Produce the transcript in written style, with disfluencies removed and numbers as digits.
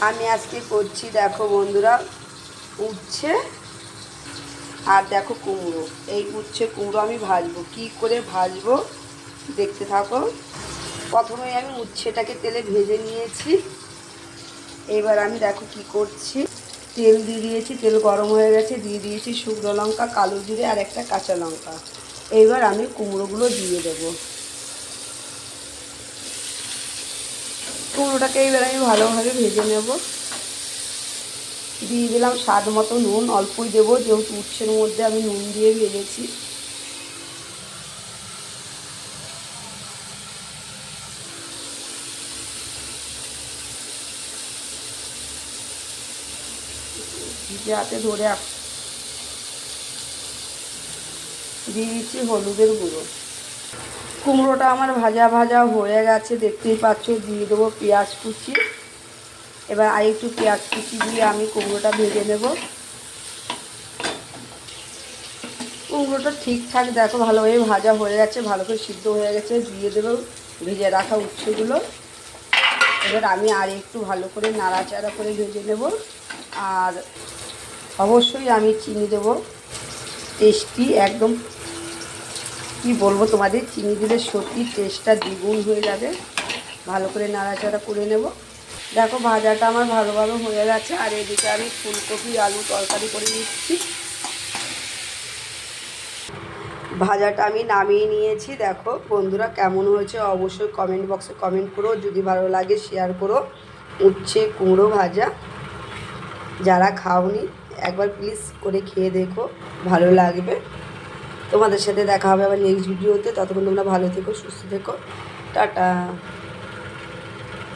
আমি আজকে করছি, দেখো বন্ধুরা, উচ্ছে আর দেখো কুমড়ো। এই উচ্ছে কুমড়ো আমি ভাজবো। কি করে ভাজবো দেখতে থাকো। প্রথমে আমি উচ্ছেটাকে তেলে ভেজে নিয়েছি। এবার আমি দেখো কি করছি, তেল দিয়ে দিয়েছি, তেল গরম হয়ে গেছে, দিয়ে দিয়েছি শুকনো লঙ্কা, কালো জিরে আর একটা কাঁচা লঙ্কা। এইবার আমি কুমড়োগুলো দিয়ে দেবো। কুমড়োটাকে এইবার আমি ভালোভাবে ভেজে নেব। দিয়ে দিলাম স্বাদ মতো নুন, অল্পই দেবো যেহেতু উচ্ছের মধ্যে আমি নুন দিয়ে ভেজেছি। ভিজে হাতে ধরে দিয়ে দিচ্ছি হলুদের গুঁড়ো। কুমড়োটা আমার ভাজা ভাজা হয়ে গেছে, দেখতেই পাচ্ছ। দিয়ে দেবো পেঁয়াজ কুচি। এবার আর একটু পেঁয়াজ কুচি দিয়ে আমি কুমড়োটা ভেজে নেব। কুমড়োটা ঠিকঠাক দেখো ভালোভাবে ভাজা হয়ে গেছে, ভালো করে সিদ্ধ হয়ে গেছে। দিয়ে দেবো ভেজে রাখা উচ্ছেগুলো। এবার আমি আর একটু ভালো করে নাড়াচাড়া করে ভেজে নেব। আর অবশ্যই আমি চিনি দেবো, টেস্টি একদম। কি বলবো তোমাদের, চিনি দিলে সত্যি টেস্টটা দ্বিগুণ হয়ে যাবে। ভালো করে নাড়াচাড়া করে নেব। দেখো ভাজাটা আমার ভালোভাবে হয়ে গেছে। আর এদিকে আমি ফুলকপি আলু তরকারি করে নিচ্ছি। ভাজাটা আমি নামিয়ে নিয়েছি। দেখো বন্ধুরা কেমন হয়েছে অবশ্যই কমেন্ট বক্সে কমেন্ট করো। যদি ভালো লাগে শেয়ার করো। উচ্ছে কুমড়ো ভাজা যারা খাওনি একবার প্লিজ করে খেয়ে দেখো, ভালো লাগবে। তোমাদের সাথে দেখা হবে আবার নেক্সট ভিডিওতে। ততক্ষণ তোমরা ভালো থেকো, সুস্থ থেকো। টাটা।